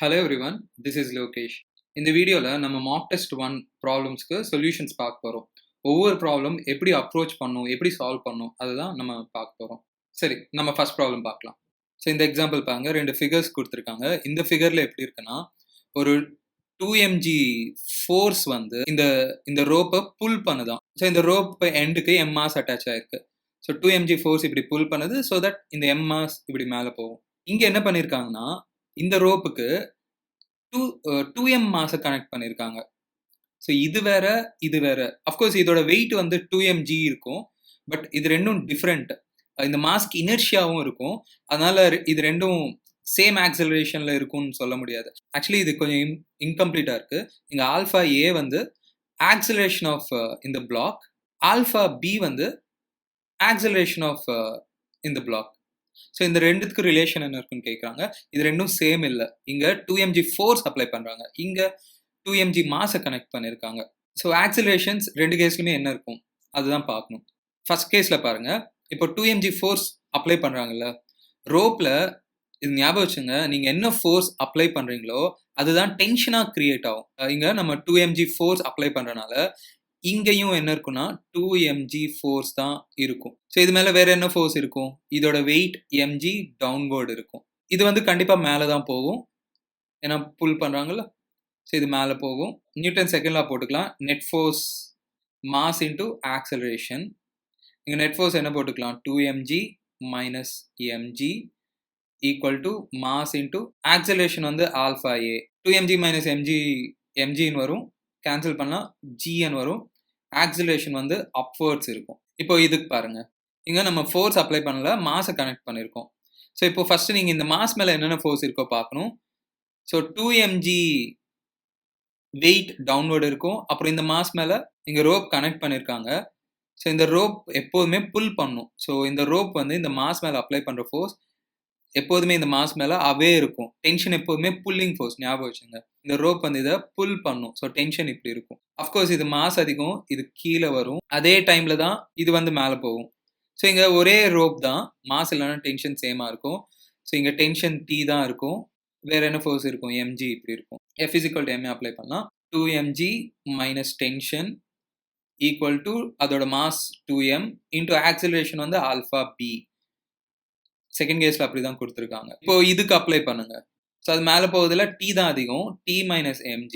Hello everyone, this is Lokesh. இந்த வீடியோவில் நம்ம மாக் டெஸ்ட் 1 ப்ராப்ளம்ஸ்க்கு சொல்யூஷன்ஸ் பார்க்க போகிறோம். ஒவ்வொரு ப்ராப்ளம் எப்படி அப்ரோச் பண்ணும், எப்படி சால்வ் பண்ணும், அதுதான் நம்ம பார்க்க போகிறோம். சரி, நம்ம ஃபர்ஸ்ட் ப்ராப்ளம் பார்க்கலாம். ஸோ இந்த எக்ஸாம்பிள் பாருங்க, 2 ஃபிகர்ஸ் கொடுத்துருக்காங்க. இந்த ஃபிகரில் எப்படி இருக்குன்னா, ஒரு 2mg ஃபோர்ஸ் வந்து இந்த ரோப்பை புல் பண்ணுதான். ஸோ இந்த ரோப் எண்டுக்கு எம் மாஸ் அட்டாச் ஆயிருக்கு. ஸோ 2mg ஃபோர்ஸ் இப்படி புல் பண்ணுது, ஸோ தட் இந்த எம் மாஸ் இப்படி மேலே போகும். இங்கே என்ன பண்ணியிருக்காங்கன்னா, இந்த ரோப்புக்கு 2m மாஸை கனெக்ட் பண்ணியிருக்காங்க. ஸோ இது வேற, இது வேற. அஃப்கோர்ஸ் இதோட வெயிட் வந்து 2mg இருக்கும், பட் இது ரெண்டும் டிஃப்ரெண்ட். இந்த மாஸ்க்கு இனர்ஷியாவும் இருக்கும், அதனால இது ரெண்டும் சேம் ஆக்சலரேஷன்ல இருக்கும்னு சொல்ல முடியாது. ஆக்சுவலி இது கொஞ்சம் இன்கம்ப்ளீட்டா இருக்கு. இங்க ஆல்ஃபா ஏ வந்து ஆக்சலரேஷன் ஆஃப் இந்த பிளாக், ஆல்ஃபா பி வந்து ஆக்சலரேஷன் ஆஃப் இந்த பிளாக். ஸோ இந்த ரெண்டுத்துக்கு ரிலேஷன் என்ன இருக்குன்னு கேட்குறாங்க. இது ரெண்டும் சேம் இல்லை. இங்கே 2mg ஃபோர்ஸ் அப்ளை பண்ணுறாங்க, இங்கே 2mg மாஸை கனெக்ட் பண்ணியிருக்காங்க. ஸோ ஆக்சிலரேஷன்ஸ் ரெண்டு கேஸ்லையுமே என்ன இருக்கும் அதுதான் பார்க்கணும். ஃபர்ஸ்ட் கேஸில் பாருங்க, இப்போ 2mg ஃபோர்ஸ் அப்ளை பண்ணுறாங்கல்ல ரோப்பில், இது ஞாபகம் வச்சுங்க, நீங்கள் என்ன ஃபோர்ஸ் அப்ளை பண்ணுறீங்களோ அதுதான் டென்ஷனாக கிரியேட் ஆகும். இங்கே நம்ம 2mg ஃபோர்ஸ் அப்ளை பண்ணுறனால இங்கேயும் என்ன இருக்குன்னா 2mg ஃபோர்ஸ் தான் இருக்கும். ஸோ இது மேலே வேற என்ன ஃபோர்ஸ் இருக்கும்? இதோட வெயிட் mg டவுன்வர்டு இருக்கும். இது வந்து கண்டிப்பாக மேலே தான் போகும், ஏன்னா புல் பண்ணுறாங்கல்ல. ஸோ இது மேலே போகும். நியூட்டன் செகண்ட் லா போட்டுக்கலாம். Net force mass into acceleration. இங்கே நெட் ஃபோர்ஸ் என்ன போட்டுக்கலாம்? 2mg minus mg equal to mass into acceleration வந்து ஆல்ஃபா ஏ. 2mg மைனஸ் mgன்னு வரும், கேன்சல் பண்ணால் gn வரும். ஆக்சிலரேஷன் வந்து அப்வர்ட்ஸ் இருக்கும். இப்போ இதுக்கு பாருங்க, இங்கே நம்ம ஃபோர்ஸ் அப்ளை பண்ணல, மாஸை கனெக்ட் பண்ணியிருக்கோம். ஸோ இப்போ ஃபர்ஸ்ட் நீங்கள் இந்த மாஸ் மேலே என்னென்ன ஃபோர்ஸ் இருக்கோ பார்க்கணும். ஸோ 2mg வெயிட் டவுன்வர்டு இருக்கும், அப்புறம் இந்த மாஸ் மேலே இங்கே ரோப் கனெக்ட் பண்ணியிருக்காங்க. ஸோ இந்த ரோப் எப்போதுமே புல் பண்ணும். ஸோ இந்த ரோப் வந்து இந்த மாஸ் மேலே அப்ளை பண்ணுற ஃபோர்ஸ் எப்போதுமே இந்த மாஸ் மேலே அவே இருக்கும். டென்ஷன் எப்போதுமே புல்லிங் ஃபோர்ஸ், ஞாபகம் வச்சுங்க. இந்த ரோப் வந்து இதை புல் பண்ணும், ஸோ டென்ஷன் இப்படி இருக்கும். அஃப்கோர்ஸ் இது மாஸ் அதிகம், இது கீழே வரும், அதே டைமில் தான் இது வந்து மேலே போகும். ஸோ இங்கே ஒரே ரோப் தான், மாஸ் இல்லைன்னா டென்ஷன் சேமாக இருக்கும். ஸோ இங்கே டென்ஷன் T தான் இருக்கும், வேற என்ன ஃபோர்ஸ் இருக்கும்? mg இப்படி இருக்கும். F = ma அப்ளை பண்ணலாம். 2mg minus tension equal to அதோட மாஸ் 2m இன்டூ ஆக்சிலரேஷன் வந்து ஆல்ஃபா பி. செகண்ட் கேஸில் அப்படி தான் கொடுத்துருக்காங்க. இப்போ இதுக்கு அப்ளை பண்ணுங்க. ஸோ அது மேலே போகுதுல T தான் அதிகம், T minus mg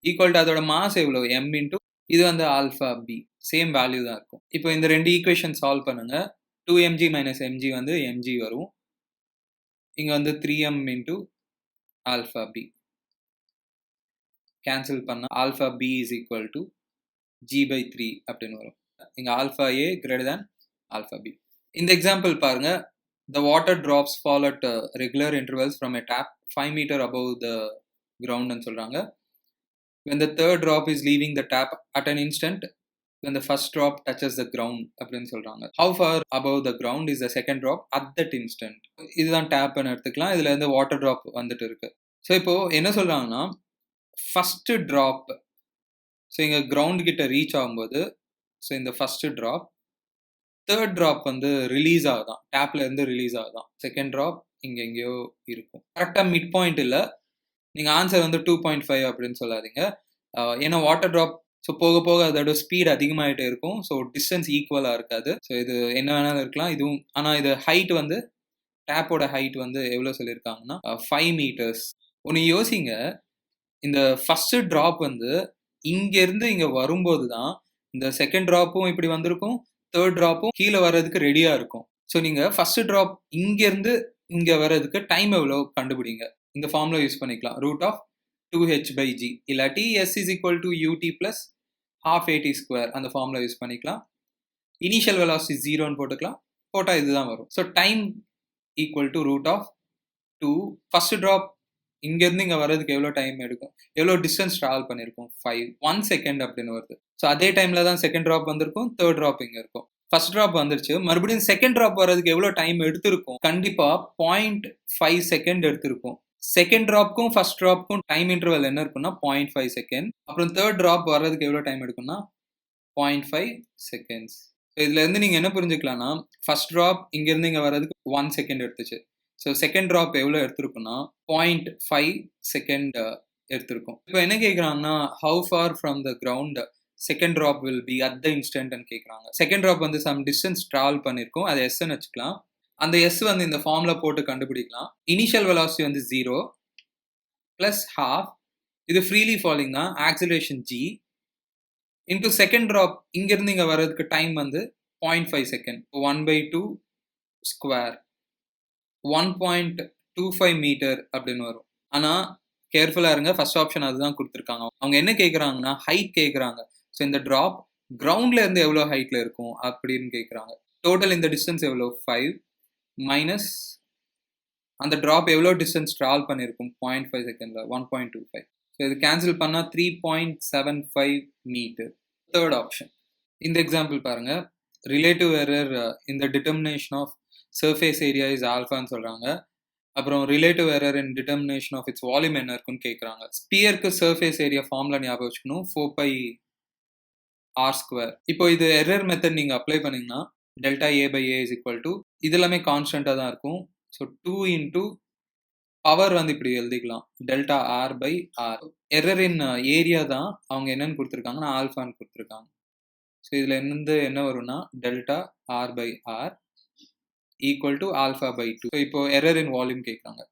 equal to அதோட மாஸ் எவ்வளோ? m இன்டூ இது வந்து ஆல்ஃபா பி. சேம் வேல்யூ தான் இருக்கும். இப்போ இந்த ரெண்டு ஈக்குவேஷன் சால்வ் பண்ணுங்க. 2mg மைனஸ் mg வந்து mg வரும், இங்கே வந்து 3m into alpha B. Cancel பண்ணால் alpha B is equal to g/3 அப்படின்னு வரும். இங்கே alpha A greater than alpha B. இந்த எக்ஸாம்பிள் பாருங்க. The water drops fall at regular intervals from a tap 5 meters above the ground ன்னு சொல்றாங்க. When the third drop is leaving the tap at an instant when the first drop touches the ground அப்படின்னு சொல்றாங்க. How far above the ground is the second drop at that instant? இதுதான் டேப்னு எடுத்துக்கலாம். இதுல இருந்து water drop வந்துட்டு இருக்கு. So இப்போ என்ன சொல்றாங்கன்னா, ஃபர்ஸ்ட் ட்ராப், ஸோ இங்க கிரவுண்ட் கிட்ட ரீச் ஆகும்போது, ஸோ இந்த ஃபர்ஸ்ட் ட்ராப், தேர்ட் ட்ராப் வந்து ரிலீஸ் ஆகுதான், டேப்ல இருந்து ரிலீஸ் ஆகுதான். செகண்ட் ட்ராப் இங்க எங்கேயோ இருக்கும். கரெக்டாக மிட் பாயிண்ட் இல்லை. நீங்கள் ஆன்சர் வந்து 2.5 அப்படின்னு சொல்லாதீங்க, ஏன்னா வாட்டர் ட்ராப் ஸோ போக போக அதோட ஸ்பீட் அதிகமாகிட்டே இருக்கும். ஸோ டிஸ்டன்ஸ் ஈக்குவலாக இருக்காது. ஸோ இது என்ன வேணாலும் இருக்கலாம் இதுவும். ஆனால் இது ஹைட் வந்து, டேப்போட ஹைட் வந்து எவ்வளோ சொல்லியிருக்காங்கன்னா 5 meters. ஒன்று யோசிங்க, இந்த ஃபர்ஸ்ட் ட்ராப் வந்து இங்கேருந்து இங்கே வரும்போது தான் இந்த செகண்ட் ட்ராப்பும் இப்படி வந்திருக்கும், தேர்ட் ட்ராப்பும் கீழே வர்றதுக்கு ரெடியாக இருக்கும். ஸோ நீங்கள் ஃபர்ஸ்ட் ட்ராப் இங்கேருந்து இங்கே வர்றதுக்கு டைம் எவ்வளோ கண்டுபிடிங்க. இந்த ஃபார்முலா யூஸ் பண்ணிக்கலாம். √2h/g இல்லாட்டி s = ut + ½at², அந்த ஃபார்முலா யூஸ் பண்ணிக்கலாம். இனிஷியல் வெலாசிட்டி 0ன்னு போட்டுக்கலாம், போட்டால் இதுதான் வரும். So time equal to √2. First drop இங்கேருந்து இங்கே வர்றதுக்கு எவ்வளோ டைம் எடுக்கும், எவ்வளோ டிஸ்டன்ஸ் ட்ராவல் பண்ணியிருக்கும்? 1 second அப்படின்னு வருது. ஸோ அதே டைமில் தான் செகண்ட் ட்ராப் வந்திருக்கும், தேர்ட் ட்ராப் இங்கே இருக்கும். ஃபர்ஸ்ட் ட்ராப் வந்துருச்சு, மறுபடியும் செகண்ட் ட்ராப் வர்றதுக்கு எவ்வளோ டைம் எடுத்திருக்கும்? கண்டிப்பாக 0.5 செகண்ட் எடுத்திருக்கும். செகண்ட் ட்ராப்க்கும் ஃபர்ஸ்ட் ட்ராப்க்கும் டைம் இன்டர்வல் என்ன இருக்குன்னா 0.5 செகண்ட். அப்புறம் தேர்ட் ட்ராப் வர்றதுக்கு எவ்வளோ டைம் எடுக்கும்னா 0.5 செகண்ட்ஸ். ஸோ இதுல இருந்து நீங்கள் என்ன புரிஞ்சுக்கலாம்னா, ஃபர்ஸ்ட் ட்ராப் இங்கேருந்து இங்கே வர்றதுக்கு 1 செகண்ட் எடுத்துச்சு, ஸோ செகண்ட் ட்ராப் எவ்வளோ எடுத்திருக்குன்னா 0.5 செகண்ட் எடுத்திருக்கும். இப்போ என்ன கேட்குறாங்கன்னா, how far from the ground second drop will be at the இன்ஸ்டன்ட்னு கேட்குறாங்க. செகண்ட் ட்ராப் வந்து சம் டிஸ்டன்ஸ் ட்ராவல் பண்ணியிருக்கோம், அது எஸ்ன்னு வச்சுக்கலாம். அந்த எஸ் வந்து இந்த ஃபார்மில் போட்டு கண்டுபிடிக்கலாம். இனிஷியல் வெலாசிட்டி வந்து 0 ப்ளஸ் ஹாஃப், இது ஃப்ரீலி ஃபாலிங் தான், acceleration g into second drop இங்கேருந்து இங்கே வர்றதுக்கு டைம் வந்து 0.5 செகண்ட், 1/2 ஸ்கொயர் 1.25 மீட்டர் அப்படின்னு வரும். ஆனால் கேர்ஃபுல்லாக இருங்க, ஃபர்ஸ்ட் ஆப்ஷன் அதுதான் கொடுத்துருக்காங்க. அவங்க என்ன கேட்குறாங்கன்னா ஹைட் கேட்குறாங்க. ஸோ இந்த ட்ராப் கிரவுண்ட்ல இருந்து எவ்வளோ ஹைட்ல இருக்கும் அப்படின்னு கேட்குறாங்க. டோட்டல் இந்த டிஸ்டன்ஸ் எவ்வளோ 5 மைனஸ் அந்த ட்ராப் எவ்வளோ டிஸ்டன்ஸ் ட்ராவல் பண்ணியிருக்கும் 0.5 செகண்டில் 1.25. ஸோ இது கேன்சல் பண்ணால் 3.75 மீட்டர். Third option. இந்த எக்ஸாம்பிள் பாருங்க, ரிலேட்டிவ் எரர் இந்த determination of surface area is ஆல்ஃபான்னு சொல்கிறாங்க. அப்புறம் relative error in determination of its volume என்ன இருக்குன்னு கேட்குறாங்க. ஸ்பியருக்கு சர்ஃபேஸ் ஏரியா ஃபார்முலா ஞாபகம் வச்சுக்கணும், 4πr². இப்போ இது எரர் மெத்தட் நீங்கள் அப்ளை பண்ணிங்கன்னா delta a/a is equal to, இது எல்லாமே கான்ஸ்டண்ட்டாக தான் இருக்கும். ஸோ 2 இன்டூ பவர் வந்து இப்படி எழுதிக்கலாம், டெல்டா r/r. எரர் இன் ஏரியா தான் அவங்க என்னன்னு கொடுத்துருக்காங்கன்னா ஆல்ஃபான்னு கொடுத்துருக்காங்க. ஸோ இதில் இருந்து என்ன வரும்னா delta r/r equal to α/2. So இப்போ எரர் இன் வால்யூம் கேட்குறாங்க.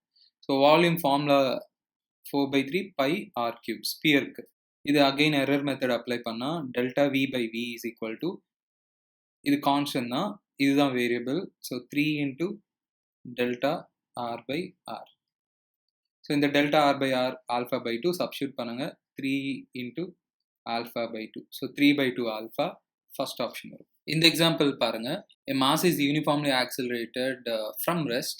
ஸோ வால்யூம் ஃபார்முலா 4/3 πr³ ஸ்பியருக்கு. இது அகைன் எரர் மெத்தட் அப்ளை பண்ணால் delta v/v is equal to, இது கான்ஸ்டன்ட் தான், இதுதான் variable. So 3 into delta r/r. So இந்த டெல்டா r/r α/2 சப்ஸ்டியூட் பண்ணுங்க, 3 into α/2. So 3/2 alpha, first option வரும். இந்த எக்ஸாம்பிள் பாருங்க, a mass is uniformly accelerated from rest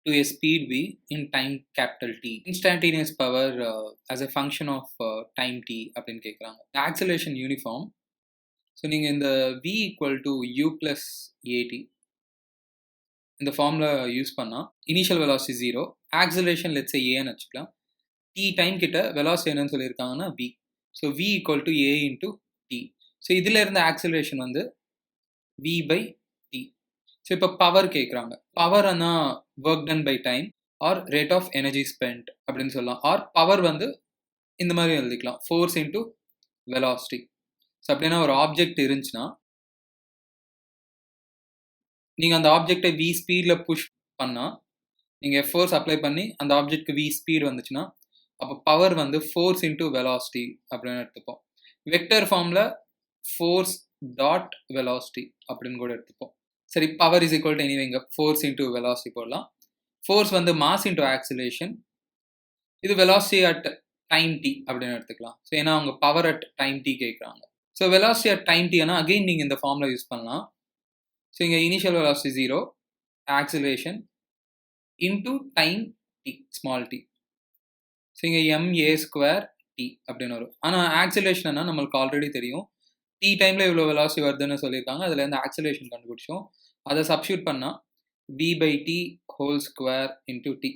to a speed v in time capital T. Instantaneous power as a function of time t அப்படின்னு கேட்குறாங்க. Acceleration uniform. So நீங்கள் இந்த v equal to u plus at இந்த formula use பண்ணால் initial velocity 0, acceleration let's ஏன்னு வச்சுக்கலாம். t time கிட்ட velocity என்னன்னு சொல்லியிருக்காங்கன்னா v. So v equal to a into t. So இதில் இருந்த ஆக்சிலரேஷன் வந்து v/t. ஸோ இப்போ பவர் கேட்குறாங்க. பவர் ஆனால் work done by time or rate of energy spent அப்படின்னு சொல்லலாம். ஆர் பவர் வந்து இந்த மாதிரி எழுதிக்கலாம், ஃபோர்ஸ் இன்டூ வெலாசிட்டி. ஸோ அப்படின்னா ஒரு ஆப்ஜெக்ட் இருந்துச்சுன்னா நீங்கள் அந்த ஆப்ஜெக்டை v ஸ்பீடில் புஷ் பண்ணால், நீங்கள் ஃபோர்ஸ் அப்ளை பண்ணி அந்த ஆப்ஜெக்ட்க்கு v ஸ்பீடு வந்துச்சுன்னா அப்போ பவர் வந்து ஃபோர்ஸ் இன்டூ வெலாசிட்டி அப்படின்னு எடுத்துப்போம். வெக்டர் ஃபார்மில் ஃபோர்ஸ் டாட் வெலாசிட்டி அப்படின்னு கூட எடுத்துப்போம். சரி, power is equal to anyway இங்கே ஃபோர்ஸ் இன்டூ வெலாசிட்டி போடலாம். ஃபோர்ஸ் வந்து மாஸ் இன்டூ ஆக்சிலேஷன், இது வெலாசிட்டி அட் டைம் டி அப்படின்னு எடுத்துக்கலாம். ஸோ ஏன்னா அவங்க பவர் அட் டைம் டி கேட்குறாங்க. So velocity at time t ஆனால் அகெயின் நீங்கள் இந்த ஃபார்முலா யூஸ் பண்ணலாம். ஸோ இங்கே initial velocity 0, acceleration into time t small t. So இங்கே ma² t அப்படின்னு வரும். ஆனால் ஆக்சிலேஷன்னா நம்மளுக்கு ஆல்ரெடி தெரியும், டி டைமில் இவ்வளோ வெலாசிட்டி வருதுன்னு சொல்லியிருக்காங்க, அதில் இருந்து ஆக்சிலேஷன் கண்டுபிடிச்சோம். அதை சப்ஸ்டியூட் பண்ணால் v/t whole square into t,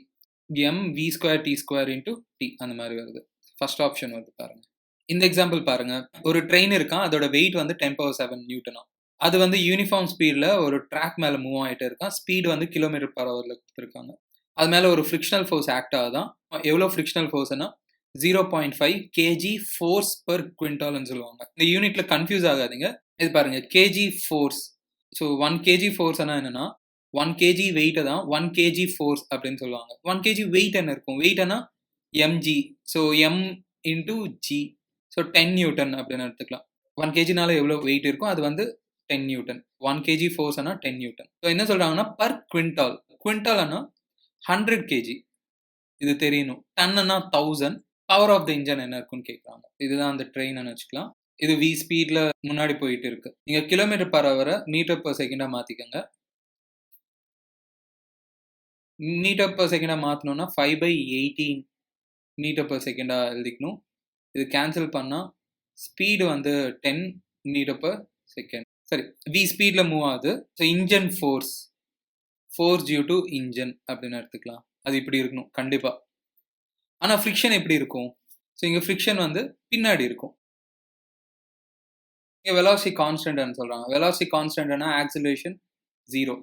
mv² t² into t அந்த மாதிரி வருது. ஃபர்ஸ்ட் ஆப்ஷன் வருது பாருங்க. இந்த எக்ஸாம்பிள் பாருங்க, ஒரு ட்ரெயின் இருக்கான், அதோட வெயிட் வந்து 10⁻7 நியூட்டனா. அது வந்து யூனிஃபார்ம் ஸ்பீடில் ஒரு ட்ராக் மேலே மூவ் ஆகிட்டு இருக்கான். ஸ்பீடு வந்து km/h கொடுத்துருக்காங்க. அது மேலே ஒரு ஃப்ரிக்ஷனல் ஃபோர்ஸ் ஆக்ட் ஆகுதான். எவ்வளோ ஃப்ரிக்ஷனல் ஃபோர்ஸ்னா 0.5 kg ஃபோர்ஸ் பர் குவிண்டால்னு சொல்லுவாங்க. இந்த யூனிட்ல கன்ஃபியூஸ் ஆகாதீங்க. இது பாருங்க, kg ஃபோர்ஸ். ஸோ 1 kg ஃபோர்ஸ்னா என்னன்னா 1 kg வெயிட்டை தான் 1 kg ஃபோர்ஸ் அப்படின்னு சொல்லுவாங்க. 1 kg வெயிட் என்ன இருக்கும், வெயிட்னா mg. So m into g. So 10 Newton அப்படின்னு எடுத்துக்கலாம். 1 kgனால எவ்வளோ வெயிட் இருக்கும், அது வந்து 10 நியூட்டன். 1 kg ஃபோர்ஸ்னா 10 நியூட்டன். ஸோ என்ன சொல்றாங்கன்னா பர் குவிண்டால். குவிண்டால்னா 100 kg, இது தெரியணும். டன்னா 1000. பவர் ஆஃப் த இன்ஜின் என்ன இருக்குன்னு கேட்குறாங்க. இதுதான் அந்த ட்ரெயின் வச்சுக்கலாம். இது v ஸ்பீட்ல முன்னாடி போயிட்டு இருக்கு. நீங்க km/h மீட்டர்/செகண்டா மாத்திக்கங்க. மீட்டர்/செகண்டா மாத்தணும்னா 5/18 மீட்டர்/செகண்டா எழுதிக்கணும். இது கேன்சல் பண்ணா ஸ்பீடு வந்து 10 மீட்டர்/செகண்ட். சரி, v ஸ்பீட்ல மூவ் ஆகுது. So engine force due to engine அப்படின்னு எடுத்துக்கலாம். அது இப்படி இருக்கணும் கண்டிப்பா. ஆனா ஃப்ரிக்ஷன் எப்படி இருக்கும்? ஸோ இங்க ஃப்ரிக்ஷன் வந்து பின்னாடி இருக்கும். இங்க வெலாசிட்டி கான்ஸ்டன்ட்னு சொல்றாங்க. Velocity கான்ஸ்டன்ட்னா acceleration 0.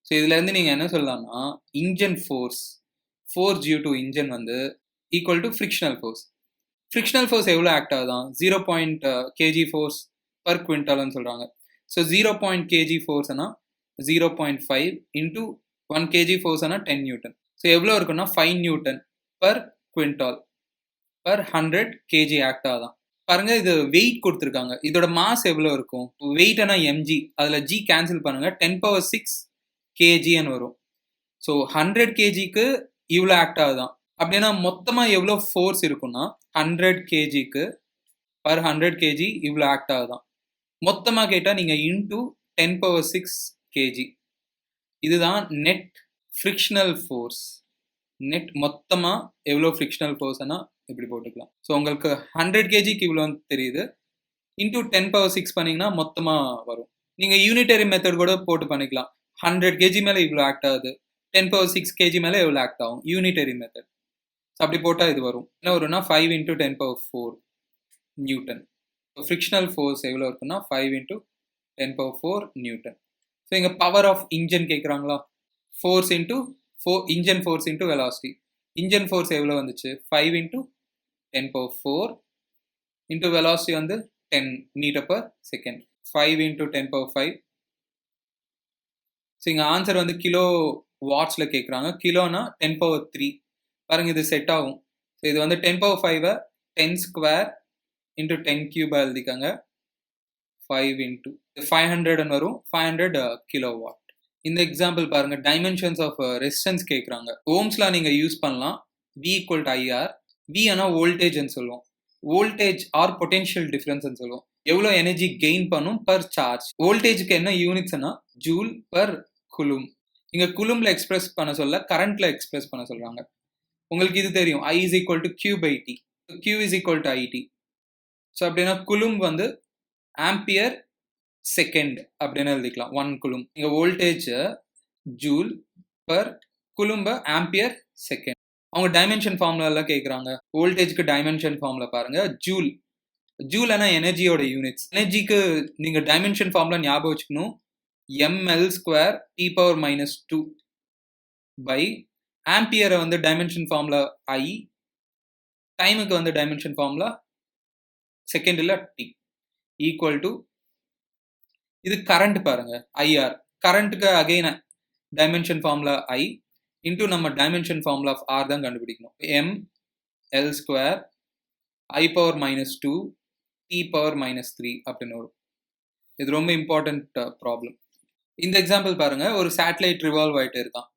ஸோ இதுலேருந்து நீங்கள் என்ன சொல்லலாம்னா engine force due to engine வந்து equal to frictional force. Frictional force எவ்வளோ ஆக்ட் ஆகுதான் 0. kg ஃபோர்ஸ் பர் குவிண்டால்னு சொல்கிறாங்க. ஸோ 0. kg ஃபோர்ஸ்னா 0.5 இன்டூ 1 kg ஃபோர்ஸ்னா 10 நியூட்டன். ஸோ எவ்வளோ இருக்குன்னா 5 newton per quintal per 100 kg act ஆகுதான். பாருங்க, இது வெயிட் கொடுத்துருக்காங்க. இதோட மாஸ் எவ்வளோ இருக்கும்? வெயிட்னா mg, அதில் g கேன்சல் பண்ணுங்க, 10⁶ kgன்னு வரும். ஸோ 100 kgக்கு இவ்வளோ ஆக்ட் ஆகுதான். அப்படின்னா மொத்தமாக எவ்வளோ ஃபோர்ஸ் இருக்குன்னா 100 kgக்கு பர் 100 kg இவ்வளோ ஆக்ட் ஆகுதான். மொத்தமாக கேட்டால் நீங்கள் இன்டூ 10⁶ kg. இதுதான் நெட் ஃப்ரிக்ஷனல் ஃபோர்ஸ். நெட் மொத்தமாக எவ்வளோ ஃப்ரிக்ஷனல் ஃபோர்ஸ்னா இப்படி போட்டுக்கலாம். ஸோ உங்களுக்கு 100 kgக்கு இவ்வளோன்னு தெரியுது, இன்டூ 10⁶ பண்ணிங்கன்னா மொத்தமாக வரும். நீங்கள் யூனிட்டரி மெத்தட் கூட போட்டு பண்ணிக்கலாம். 100 kg மேலே இவ்வளோ ஆக்ட் ஆகுது, 10⁶ kg மேலே எவ்வளோ ஆக்ட் ஆகும், யூனிட்டரி மெத்தட். ஸோ அப்படி போட்டால் இது வரும். என்ன வரும்னா 5 × 10⁴ நியூட்டன். ஸோ ஃப்ரிக்ஷனல் ஃபோர்ஸ் எவ்வளோ இருக்குன்னா 5 × 10⁴ நியூட்டன். ஸோ இங்கே பவர் ஆஃப் இன்ஜின் கேட்குறாங்களா, force into engine force into velocity. Engine force எவ்வளோ வந்துச்சு 5 × 10⁴ இன்டூ வெலாசிட்டி வந்து 10 மீட்டர்/செகண்ட். 5 × 10⁵. ஸோ இங்கே ஆன்சர் வந்து கிலோ வாட்ஸில் கேட்குறாங்க. கிலோனா 10⁻³ பாருங்க, இது செட் ஆகும். ஸோ இது வந்து 10⁵ 10² இன்டூ 10³ எழுதிக்காங்க. 5 × 500 வரும், 500 கிலோவாட். இந்த எக்ஸாம்பிள் பாருங்க, டைமென்ஷன்ஸ் ஆஃப் ரெசிஸ்டன்ஸ் கேட்குறாங்க. ஓம்ஸ்லா நீங்கள் யூஸ் பண்ணலாம். V = IR. V ஆனால் வோல்டேஜ்னு சொல்லுவோம். வோல்டேஜ் ஆர் பொட்டென்ஷியல் டிஃபரன்ஸ்னு சொல்லுவோம். எவ்வளோ எனர்ஜி கெயின் பண்ணும் பர் சார்ஜ். வோல்டேஜுக்கு என்ன யூனிட்ஸ்னா ஜூல் பர் குலும். இங்கே குலும்ல எக்ஸ்பிரஸ் பண்ண சொல்ல கரண்ட்ல எக்ஸ்பிரஸ் பண்ண சொல்றாங்க. உங்களுக்கு இது தெரியும், I = Q/T. Q = IT. So அப்படின்னா குலும் வந்து ஆம்பியர் செகண்ட் அப்படின்னு எழுதிக்கலாம். 1 குலும். இங்கே voltage joule per coulomb ampere second. அவங்க டைமென்ஷன் ஃபார்முலா எல்லாம் கேட்குறாங்க. வோல்டேஜ்க்கு டைமென்ஷன் ஃபார்முலா பாருங்க, ஜூல். ஜூல்னா எனர்ஜியோட யூனிட்ஸ். எனர்ஜிக்கு நீங்கள் டைமென்ஷன் ஃபார்முலா ஞாபகம் வச்சுக்கணும். ml² T⁻⁻2 பை ஆம்பியரை வந்து டைமென்ஷன் ஃபார்முலா I, டைமுக்கு வந்து டைமென்ஷன் ஃபார்முலா செகண்டில் T ஈக்குவல் டு, இது கரண்ட் பாருங்க IR. கரண்ட்டுக்கு again dimension formula I into நம்ம டைமென்ஷன் ஃபார்முலா ஆஃப் R தான் கண்டுபிடிக்கணும். ml² I⁻⁻2 T⁻⁻3 அப்படின்னு வரும். இது ரொம்ப இம்பார்ட்டன்ட் ப்ராப்ளம். இந்த எக்ஸாம்பிள் பாருங்க, ஒரு சேட்டலைட் ரிவால்வ் ஆகிட்டு இருக்கான்.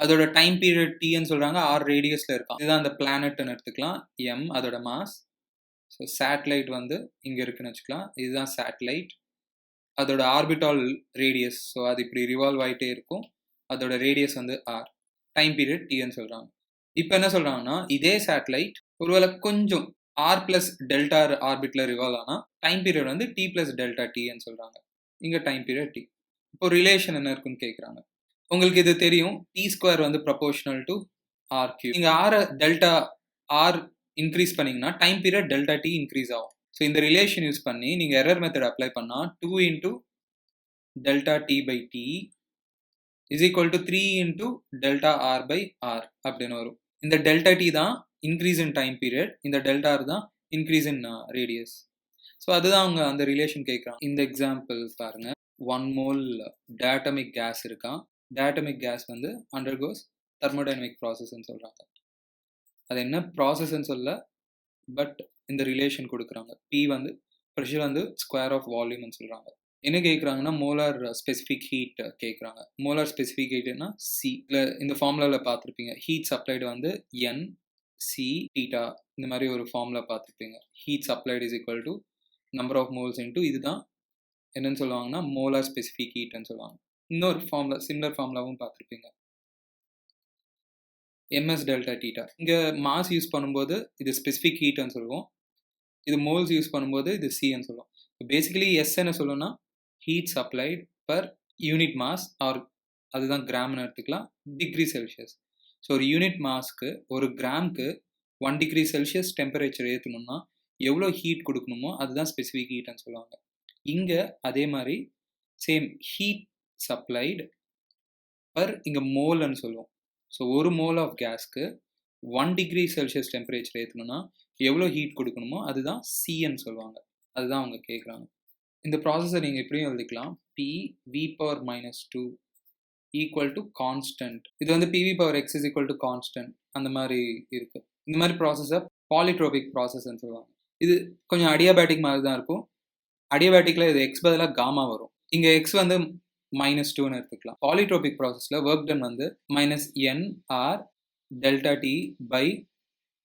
அதோட டைம் பீரியட் Tன்னு சொல்றாங்க, R ரேடியஸ்ல இருக்கான். இதுதான் அந்த பிளானட்னு எடுத்துக்கலாம். M அதோட மாஸ். ஸோ சேட்டலைட் வந்து இங்கே இருக்குன்னு வச்சுக்கலாம். இதுதான் சேட்டலைட். அதோட ஆர்பிட்டால் ரேடியஸ். ஸோ அது இப்படி ரிவால்வ் ஆகிட்டே இருக்கும். அதோட ரேடியஸ் வந்து R. டைம் பீரியட் Tன்னு சொல்றாங்க. இப்போ என்ன சொல்றாங்கன்னா, இதே சேட்டலைட் ஒருவேளை கொஞ்சம் R+Δ ஆர்பிட்ல ரிவால்வ் ஆனால் டைம் பீரியட் வந்து T+Δtன்னு சொல்றாங்க. இங்கே டைம் பீரியட் T. இப்போ ரிலேஷன் என்ன இருக்குன்னு கேட்குறாங்க. உங்களுக்கு இது தெரியும், T² வந்து ப்ரொபோர்ஷனல் டு R3. நீங்கள் R இன்க்ரீஸ் பண்ணிங்கன்னா டைம் பீரியட் Δt இன்க்ரீஸ் ஆகும். ஸோ இந்த ரிலேஷன் யூஸ் பண்ணி நீங்கள் எரர் மெத்தட் அப்ளை பண்ணால் 2 × Δt/T is equal to 3 × Δr/R அப்படின்னு வரும். இந்த Δt தான் இன்க்ரீஸ் இன் டைம் பீரியட், இந்த Δr தான் இன்க்ரீஸ் இன் ரேடியஸ். ஸோ அதுதான் அவங்க அந்த ரிலேஷன் கேட்குறாங்க. இந்த எக்ஸாம்பிள் பாருங்க, 1 mole டயட்டமிக் கேஸ் இருக்கான். டயட்டமிக் கேஸ் வந்து அண்டர்கோஸ் தெர்மோடைனமிக் ப்ராசஸ்ன்னு சொல்கிறாங்க. அது என்ன ப்ராசஸ்ன்னு சொல்ல, பட் இந்த ரிலேஷன் கொடுக்குறாங்க. P வந்து ப்ரெஷர் வந்து ஸ்கொயர் ஆஃப் வால்யூம்னு சொல்கிறாங்க. என்ன கேட்குறாங்கன்னா மோலார் ஸ்பெசிஃபிக் ஹீட் கேட்குறாங்க. மோலார் ஸ்பெசிஃபிக் ஹீட்னா C. இந்த ஃபார்முலாவில் பார்த்துருப்பீங்க. ஹீட் சப்ளைடு வந்து N C θ இந்த மாதிரி ஒரு ஃபார்முலா பார்த்துருப்பீங்க. Heat supplied is equal to number of moles into இதுதான் என்னன்னு சொல்லுவாங்கன்னா மோலார் ஸ்பெசிஃபிக் ஹீட்னு சொல்லுவாங்க. இன்னொரு ஃபார்முலா, சிமிலர் ஃபார்முலாவும் பார்த்துருப்பீங்க, ms∆θ. இங்கே மாஸ் யூஸ் பண்ணும்போது இது ஸ்பெசிஃபிக் ஹீட்னு சொல்லுவோம், இது மோல்ஸ் யூஸ் பண்ணும்போது இது Cன்னு சொல்லுவோம். பேசிக்கலி S என்ன சொல்லணும்னா heat supplied per unit mass, or அதுதான் கிராம்னு எடுத்துக்கலாம், டிகிரி செல்சியஸ். ஸோ ஒரு யூனிட் மாஸ்க்கு ஒரு கிராமுக்கு 1 டிகிரி செல்சியஸ் டெம்பரேச்சர் ஏற்றணும்னா எவ்வளோ ஹீட் கொடுக்கணுமோ அதுதான் ஸ்பெசிஃபிக் ஹீட்னு சொல்லுவாங்க. இங்கே அதே மாதிரி சேம் ஹீட் சப்ளைடு பர் இங்கே மோல்னு சொல்லுவோம். ஸோ ஒரு மோல் ஆஃப் கேஸ்க்கு 1 டிகிரி செல்சியஸ் டெம்பரேச்சர் ஏற்றணும்னா எவ்வளோ ஹீட் கொடுக்கணுமோ அதுதான் சின்னு சொல்லுவாங்க. அதுதான் அவங்க கேட்குறாங்க. இந்த ப்ராசஸை நீங்கள் எப்படியும் எழுதிக்கலாம். P V power -2 equal to constant. இது வந்து PV power X is equal to constant அந்த மாதிரி இருக்குது. இந்த மாதிரி ப்ராசஸை பாலிட்ரோபிக் ப்ராசஸ்ன்னு சொல்லுவாங்க. இது கொஞ்சம் அடியாபேட்டிக் மாதிரி தான் இருக்கும். அடியாபேட்டிக்கில் இது எக்ஸ் பதிலாக காமா வரும். இங்கே எக்ஸ் வந்து -2ன்னு எடுத்துக்கலாம். பாலிட்ரோபிக் ப்ராசஸில் ஒர்க் டன் வந்து -nr delta D by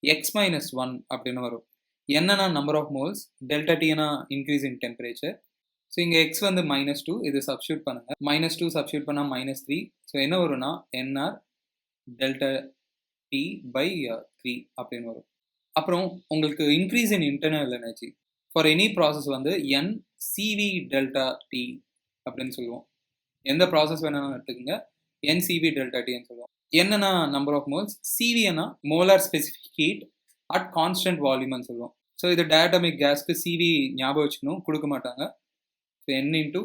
X -1 அப்படின்னு வரும். என்னன்னா நம்பர் ஆஃப் மோல்ஸ், டெல்டா டினா இன்க்ரீஸ் இன் டெம்பரேச்சர். ஸோ இங்கே எக்ஸ் வந்து -2, இது சப்ஸ்டியூட் பண்ணுங்க. -2 சப்ஸ்டியூட் பண்ணால் -3. ஸோ என்ன வரும்னா nr டெல்டா டி பை 3 அப்படின்னு வரும். அப்புறம் உங்களுக்கு increase in internal energy for any process வந்து n cv டெல்டா டி அப்படின்னு சொல்லுவோம். எந்த ப்ராசஸ் வேணாலும் எடுத்துக்கோங்க, n cv டெல்டா டின்னு சொல்லுவோம். என்னன்னா நம்பர் ஆஃப் மோல்ஸ், சிவினா molar specific heat at constant வால்யூம்னு சொல்லுவோம். ஸோ இது டயட்டமிக் கேஸ்க்கு சிவி ஞாபகம் வச்சுக்கணும், கொடுக்க மாட்டாங்க. ஸோ n இன்டூ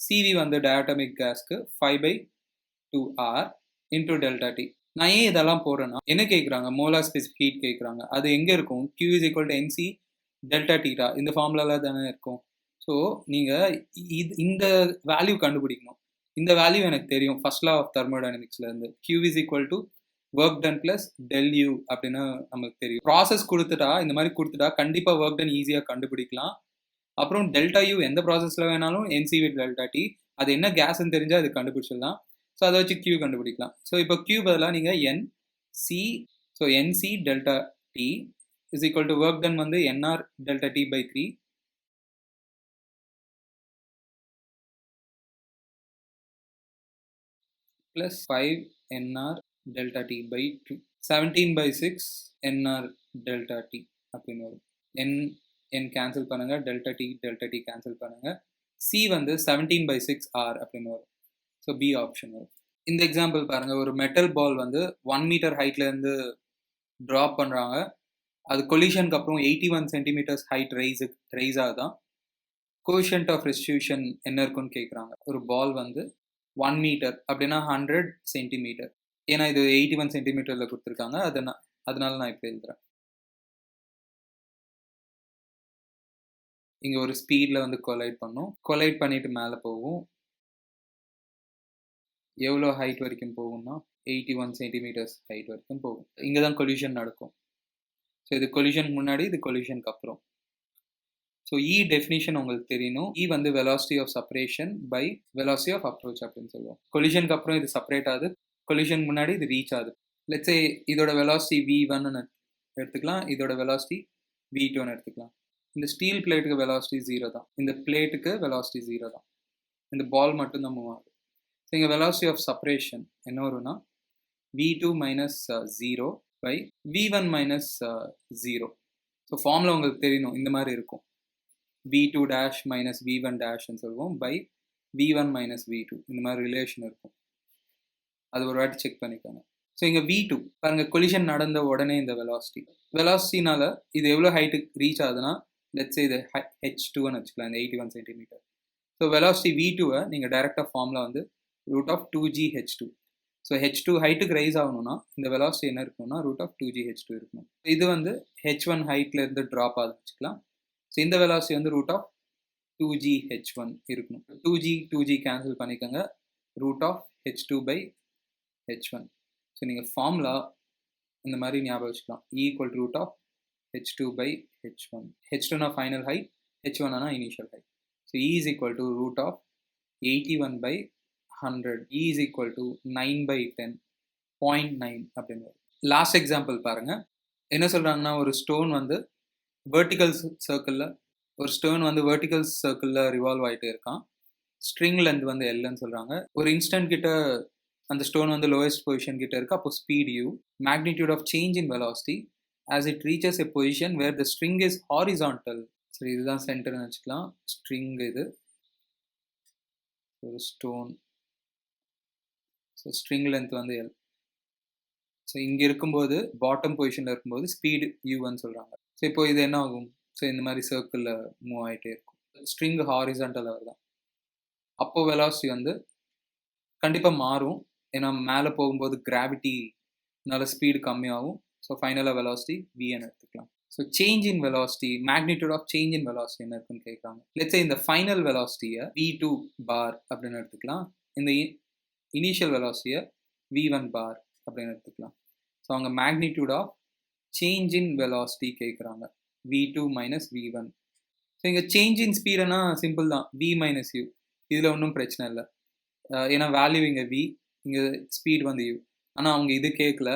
சிவி வந்து டயட்டமிக் கேஸ்க்கு 5/2r இன்டூ டெல்டா டி. நான் ஏன் இதெல்லாம் போடுறேன்னா, என்ன கேட்குறாங்க, மோலார் ஸ்பெசிஃபிக் ஹீட் கேட்குறாங்க. அது எங்கே இருக்கும்? q is equal to nc delta theta, இந்த ஃபார்முலால தானே இருக்கும். ஸோ நீங்கள் இந்த வேல்யூ கண்டுபிடிக்கணும். இந்த வேல்யூ எனக்கு தெரியும் ஃபர்ஸ்ட் லா ஆஃப் தெர்மோடைனமிக்ஸ்லேருந்து. q is equal to work done plus del U அப்படின்னு நமக்கு தெரியும். ப்ராசஸ் கொடுத்துட்டா, இந்த மாதிரி கொடுத்துட்டா கண்டிப்பாக ஒர்க் டன் ஈஸியாக கண்டுபிடிக்கலாம். அப்புறம் டெல்டா யூ எந்த ப்ராசஸில் வேணாலும் என்சிவி டெல்டா டி, அது என்ன கேஸ்ன்னு தெரிஞ்சால் அது கண்டுபிடிச்சிடலாம். ஸோ அதை வச்சு q கண்டுபிடிக்கலாம். ஸோ இப்போ q பதிலாக நீங்கள் nc, so nc delta t is equal to work done வந்து nr delta D by 3 plus 5nr delta t by 2, 17/6 nr delta t அப்படின்னு வரும். n கேன்சல் பண்ணுங்க, டெல்டா டி கேன்சல் பண்ணுங்க. c வந்து 17/6 r அப்படின்னு வரும். ஸோ பி ஆப்ஷன் வரும். இந்த எக்ஸாம்பிள் பாருங்க, ஒரு மெட்டல் பால் வந்து 1 மீட்டர் ஹைட்ல இருந்து ட்ராப் பண்றாங்க. அது கொலிஷனுக்கு அப்புறம் 81 சென்டிமீட்டர்ஸ் ஹைட் ரைஸ் ஆகுதான். கோஎஃபிஷியன்ட் ஆஃப் ரெஸ்டியூஷன் என்ன இருக்குன்னு கேட்குறாங்க. ஒரு பால் வந்து 1 மீட்டர் அப்படின்னா 100 சென்டிமீட்டர். ஏன்னா இது 81 சென்டிமீட்டரில் கொடுத்துருக்காங்க, அதனால நான் இப்போ எழுதுறேன். இங்கே ஒரு ஸ்பீடில் வந்து கொலைட் பண்ணும். கொலைட் பண்ணிட்டு மேலே போகும். எவ்வளோ ஹைட் வரைக்கும் போகும்னா 81 சென்டிமீட்டர்ஸ் ஹைட் வரைக்கும் போகும். இங்கே தான் கொலிஷன் நடக்கும். ஸோ இது கொலிஷனுக்கு முன்னாடி, இது கொலிஷனுக்கு அப்புறம். ஸோ இ டெஃபினிஷன் உங்களுக்கு தெரியணும். இ வந்து velocity of separation by velocity of approach அப்படின்னு சொல்லுவோம். கொலிஷனுக்கு அப்புறம் இது செப்பரேட் ஆகுது, கொலிஷன் முன்னாடி இது ரீச் ஆகுது. லெட்ஸே இதோட வெலாசிட்டி v1ன்னு எடுத்துக்கலாம், இதோட வெலாசிட்டி v2ன்னு எடுத்துக்கலாம். இந்த ஸ்டீல் பிளேட்டுக்கு வெலாசிட்டி 0 தான், இந்த பிளேட்டுக்கு வெலாசிட்டி 0 தான். இந்த பால் மட்டும் தான் மூவ் ஆகுது. ஸோ இங்கே வெலாசிட்டி ஆஃப் செப்பரேஷன் என்ன வரும்னா v2 minus 0 by v1 minus 0. So formula உங்களுக்கு தெரியணும், இந்த மாதிரி இருக்கும். v2 dash minus v1 dash சொல்லுவோம் by v1 minus v2, இந்த மாதிரி ரிலேஷன் இருக்கும். அது ஒரு வாட்டி செக் பண்ணிக்கோங்க. ஸோ இங்கே v2 பாருங்க, கொலிஷன் நடந்த உடனே இந்த வெலாசிட்டினால இது எவ்வளோ ஹைட்டுக்கு ரீச் ஆகுதுன்னா, லெட்ஸ் இது h2ன்னு வச்சுக்கலாம், இந்த 81 சென்டிமீட்டர். ஸோ வெலாசிட்டி v2-வை நீங்கள் டைரெக்டாக ஃபார்முலா வந்து √2gh2. ஸோ h2 ஹைட்டுக்கு ரைஸ் ஆகணும்னா இந்த வெலாசிட்டி என்ன இருக்கணும்னா √2gh2 இருக்கணும். இது வந்து h1 ஹைட்ல இருந்து ட்ராப் ஆகுது வச்சுக்கலாம். ஸோ இந்த வெலாசிட்டி வந்து √2gh1 இருக்கணும். 2g கேன்சல் பண்ணிக்கோங்க, √h2/h1. ஸோ நீங்கள் ஃபார்முலா இந்த மாதிரி ஞாபகம் வச்சுக்கலாம். E = √h2/h1. h2னா ஃபைனல் ஹைட், h1னா initial height. So E is equal to √81/100. E is equal to 9/10, 0.9 அப்படின்னு. லாஸ்ட் எக்ஸாம்பிள் பாருங்க. என்ன சொல்றாங்கன்னா, ஒரு ஸ்டோன் வந்து வெர்டிக்கல் சர்க்கிளில் ரிவால்வ் ஆகிட்டே இருக்கான். ஸ்ட்ரிங் லென்த் வந்து Lன்னு சொல்றாங்க. ஒரு இன்ஸ்டன்ட் கிட்ட அந்த ஸ்டோன் வந்து லோயஸ்ட் பொசிஷன் கிட்ட இருக்கு. அப்போ speed u, magnitude of change in velocity as it reaches a position where the string is horizontal. சரி, இதுதான் சென்டர்னு வச்சுக்கலாம். ஸ்ட்ரிங் இது ஒரு ஸ்டோன். ஸோ ஸ்ட்ரிங் லென்த் வந்து L. ஸோ இங்கே இருக்கும்போது பாட்டம் பொசிஷனில் இருக்கும்போது ஸ்பீடு யூன்னு சொல்கிறாங்க. ஸோ இப்போ இது என்ன ஆகும்? ஸோ இந்த மாதிரி சர்க்கிளில் மூவ் ஆகிட்டே இருக்கும். ஸ்ட்ரிங் ஹாரிசான்டல் தான். அப்போது வெலாசிட்டி வந்து கண்டிப்பாக மாறும். ஏன்னா மேலே போகும்போது கிராவிட்டினால ஸ்பீடு கம்மியாகும். ஸோ ஃபைனலாக வெலாசிட்டி வின்னு எடுத்துக்கலாம். So change in velocity, magnitude of change in velocity என்ன இருக்குன்னு கேட்குறாங்க. லெட்ஸ் சே இந்த ஃபைனல் வெலாசிட்டியை v2 பார் அப்படின்னு எடுத்துக்கலாம். இந்த இனிஷியல் வெலாசிட்டியை v1 பார் அப்படின்னு எடுத்துக்கலாம். ஸோ அவங்க magnitude of change in velocity கேட்குறாங்க, v2 மைனஸ் v1. ஸோ இங்கே சேஞ்ச் இன் ஸ்பீடுனா சிம்பிள் தான், v மைனஸ் u. இதில் ஒன்றும் பிரச்சனை இல்லை, ஏன்னா வேல்யூ இங்கே v, இங்கே ஸ்பீட் வந்து u. ஆனால் அவங்க இது கேட்கல,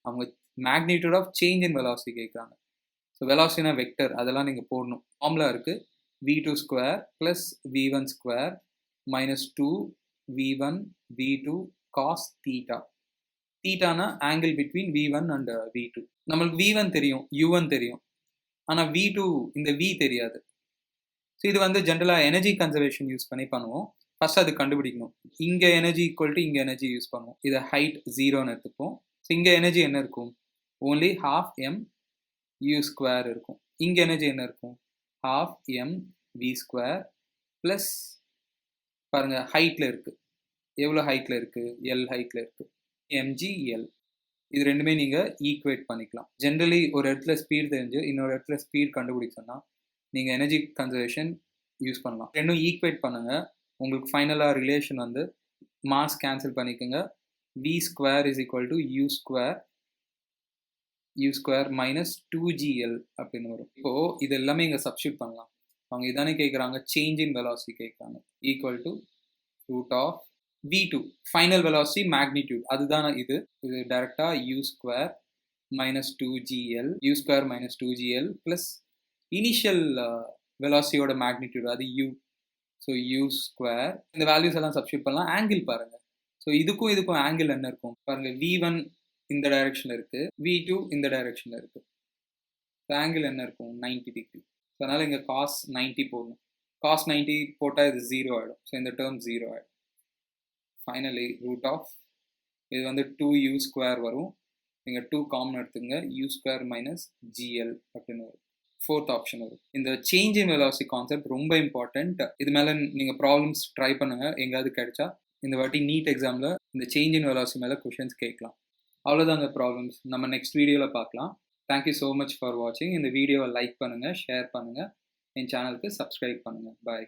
அவங்க magnitude of change in velocity கேட்குறாங்க. ஸோ வெலாசிட்டினா வெக்டர், அதெல்லாம் நீங்கள் போடணும். ஃபார்முலா இருக்குது, v2 square plus v1 square minus 2v1 v2 cos theta. தீட்டானா angle between v1 and v2. நம்மளுக்கு v1 தெரியும், u1 தெரியும், ஆனால் v2 இந்த v தெரியாது. ஸோ இது வந்து ஜென்ரலாக எனர்ஜி கன்சர்வேஷன் யூஸ் பண்ணி பண்ணுவோம். ஃபர்ஸ்ட் அது கண்டுபிடிக்கணும். இங்கே எனர்ஜி ஈக்குவல் டு இங்கே எனர்ஜி யூஸ் பண்ணுவோம். இதை ஹைட் 0ன்னு எடுத்துப்போம். ஸோ இங்கே எனர்ஜி என்ன இருக்கும், ஓன்லி ½ m u ஸ்கொயர் இருக்கும். இங்கே எனர்ஜி என்ன இருக்கும், ½ m v ஸ்கொயர் ப்ளஸ் பாருங்கள் ஹைட்டில் இருக்குது, எவ்வளோ ஹைட்டில் இருக்குது, எல் ஹைட்டில் இருக்குது, mgl. இது ரெண்டுமே நீங்கள் ஈக்குவேட் பண்ணிக்கலாம். ஜென்ரலி ஒரு இடத்துல ஸ்பீட் தெரிஞ்சு இன்னொரு இடத்துல ஸ்பீட் கண்டுபிடிச்சோன்னா நீங்கள் எனர்ஜி கன்சர்வேஷன் யூஸ் பண்ணலாம். ரெண்டும் ஈக்குவேட் பண்ணுங்கள், உங்களுக்கு ஃபைனலாக ரிலேஷன் வந்து மாஸ் கேன்சல் பண்ணிக்கோங்க. v square is equal to u square minus 2gl அப்படின்னு வரும். இப்போது இது எல்லாமே இங்கே சப்ஸ்டியூட் பண்ணலாம். அவங்க இதானே கேட்குறாங்க, சேஞ்ச் இன் வெலாசிட்டி கேட்குறாங்க, equal to root of v2 final velocity magnitude, அதுதான் இது டைரெக்டாக u square minus 2gl plus initial வெலாசிட்டியோட மேக்னிடியூட், அது u. ஸோ u ஸ்கொயர், இந்த வேல்யூஸ் எல்லாம் சப்ஸ்டியூட் பண்ணலாம். ஆங்கிள் பாருங்கள், ஸோ இதுக்கும் ஆங்கிள் என்ன இருக்கும் பாருங்கள், v1 இந்த டைரெக்ஷனில் இருக்குது, v2 இந்த டைரெக்ஷனில் இருக்குது. ஸோ ஆங்கிள் என்ன இருக்கும், 90 டிகிரி. ஸோ அதனால் இங்கே காஸ் 90 போடணும். காஸ் 90 போட்டால் இது 0 ஆகிடும். ஸோ இந்த டேர்ம் 0 ஆகிடும். ஃபைனலி ரூட் ஆஃப் இது வந்து 2u ஸ்கொயர் வரும். நீங்கள் 2 காமன் எடுத்துங்க, u ஸ்கொயர் மைனஸ் gl அப்படின்னு வரும். ஃபோர்த் ஆப்ஷன் வரும். இந்த சேஞ்ச் இன் வெலாசிட்டி கான்செப்ட் ரொம்ப இம்பார்ட்டண்ட். இது மேலே நீங்கள் ப்ராப்ளம்ஸ் ட்ரை பண்ணுங்கள், எங்கேயாவது கிடைச்சா. இந்த வாட்டி நீட் எக்ஸாமில் இந்த சேஞ்ச் இன் வெலாசிட்டி மேலே கொஷின்ஸ் கேட்கலாம். அவ்வளோதாங்க ப்ராப்ளம்ஸ். நம்ம நெக்ஸ்ட் வீடியோவில் பார்க்கலாம். தேங்க்யூ ஸோ மச் ஃபார் வாட்சிங். இந்த வீடியோவை லைக் பண்ணுங்கள், ஷேர் பண்ணுங்கள், என் சேனலுக்கு சப்ஸ்கிரைப் பண்ணுங்கள். பாய்.